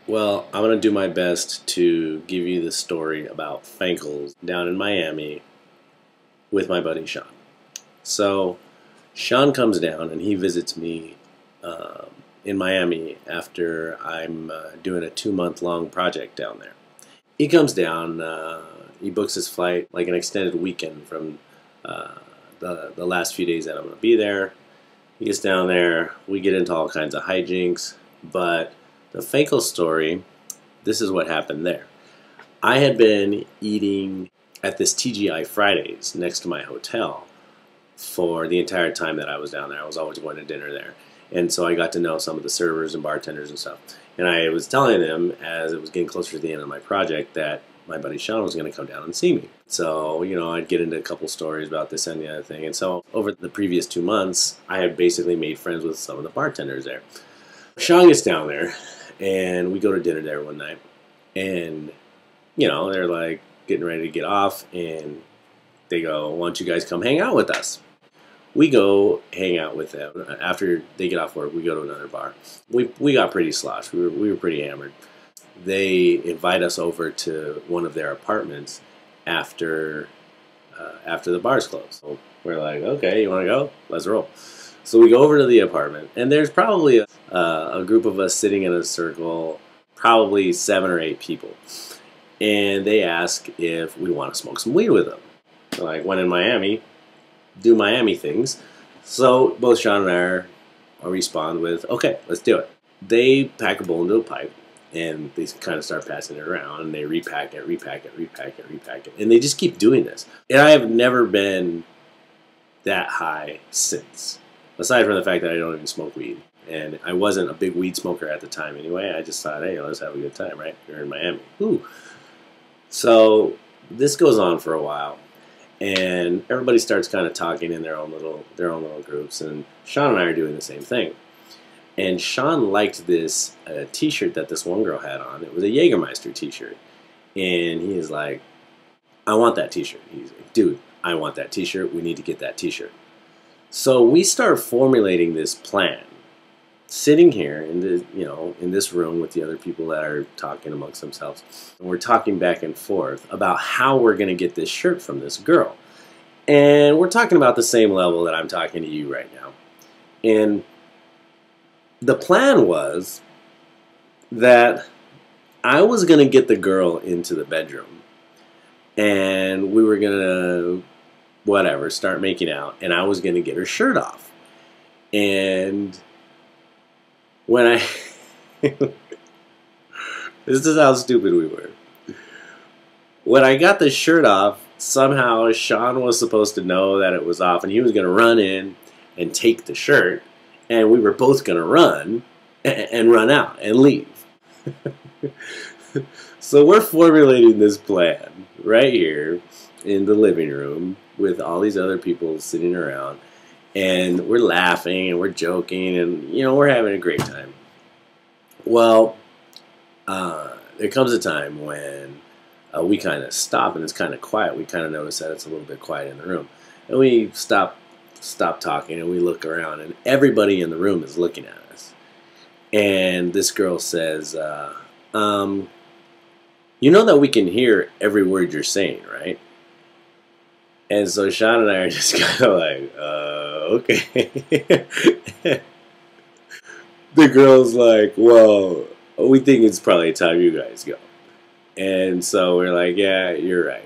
Well, I'm going to do my best to give you the story about Fankles down in Miami with my buddy Sean. So, Sean comes down and he visits me in Miami after I'm doing a 2 month long project down there. He comes down, he books his flight like an extended weekend from uh, the last few days that I'm going to be there. He gets down there, we get into all kinds of hijinks, but the Fankles story, this is what happened there. I had been eating at this TGI Fridays next to my hotel for the entire time that I was down there. I was always going to dinner there. And so I got to know some of the servers and bartenders and stuff. And I was telling them as it was getting closer to the end of my project that my buddy Sean was going to come down and see me. So, I'd get into a couple stories about this and the other thing. And so over the previous 2 months, I had basically made friends with some of the bartenders there. Sean gets down there, and we go to dinner there one night. And, they're like getting ready to get off, and they go, "Why don't you guys come hang out with us?" We go hang out with them. After they get off work, we go to another bar. We got pretty sloshed. We were pretty hammered. They invite us over to one of their apartments after the bars close. So we're like, "Okay, you want to go? Let's roll." So we go over to the apartment, and there's probably a group of us sitting in a circle, probably 7 or 8 people. And they ask if we want to smoke some weed with them. Like, when in Miami, do Miami things. So both Sean and I respond with, "Okay, let's do it." They pack a bowl into a pipe, and they kind of start passing it around, and they repack it, repack it, repack it, repack it. And they just keep doing this. And I have never been that high since. Aside from the fact that I don't even smoke weed. And I wasn't a big weed smoker at the time anyway. I just thought, hey, let's have a good time, right? You're in Miami. Ooh. So this goes on for a while. And everybody starts kind of talking in their own little groups. And Sean and I are doing the same thing. And Sean liked this T-shirt that this one girl had on. It was a Jägermeister T-shirt. And he is like, "I want that T-shirt." He's like, "Dude, I want that T-shirt. We need to get that T-shirt." So we start formulating this plan, sitting here in this room with the other people that are talking amongst themselves. And we're talking back and forth about how we're going to get this shirt from this girl. And we're talking about the same level that I'm talking to you right now. And the plan was that I was going to get the girl into the bedroom, and we were going to start making out, and I was going to get her shirt off. And when I this is how stupid we were. When I got the shirt off, somehow Sean was supposed to know that it was off, and he was going to run in and take the shirt, and we were both going to run and run out and leave. So we're formulating this plan right here in the living room with all these other people sitting around, and we're laughing and we're joking, and we're having a great time. Well, there comes a time when we kind of stop and it's kind of quiet. We kind of notice that it's a little bit quiet in the room, and we stop talking and we look around, and everybody in the room is looking at us. And this girl says, "You know that we can hear every word you're saying, right?" And so Sean and I are just kind of like, okay. The girl's like, "Well, we think it's probably time you guys go." And so we're like, "Yeah, you're right."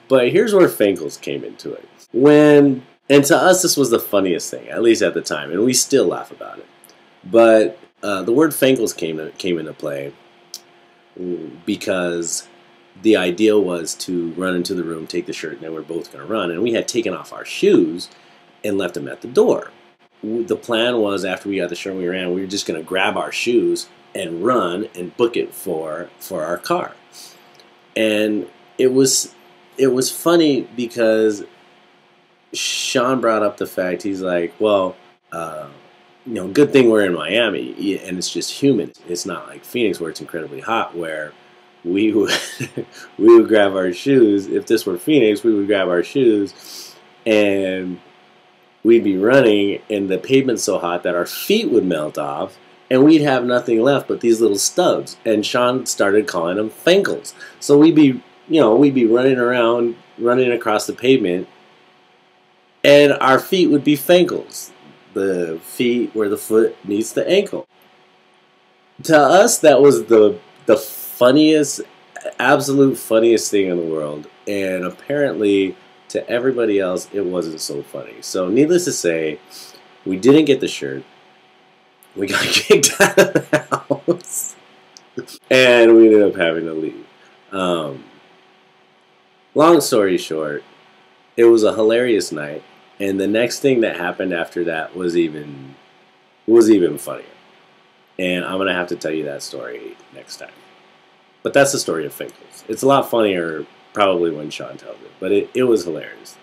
But here's where Fankles came into it. And to us, this was the funniest thing, at least at the time, and we still laugh about it. But the word Fankles came into play because the idea was to run into the room, take the shirt, and then we're both going to run. And we had taken off our shoes and left them at the door. The plan was, after we got the shirt and we ran, we were just going to grab our shoes and run and book it for our car. And it was funny because Sean brought up the fact, he's like, "Well, good thing we're in Miami and it's just humid. It's not like Phoenix where it's incredibly hot, where we would we would grab our shoes. If this were Phoenix, we would grab our shoes and we'd be running, and the pavement's so hot that our feet would melt off, and we'd have nothing left but these little stubs. And Sean started calling them Fankles. So we'd be, we'd be running around, running across the pavement, and our feet would be Fankles. The feet where the foot meets the ankle. To us, that was the funniest, absolute funniest thing in the world. And apparently, to everybody else, it wasn't so funny. So needless to say, we didn't get the shirt. We got kicked out of the house. And we ended up having to leave. Long story short, it was a hilarious night. And the next thing that happened after that was even funnier. And I'm going to have to tell you that story next time. But that's the story of Fankles. It's a lot funnier probably when Sean tells it. But it was hilarious.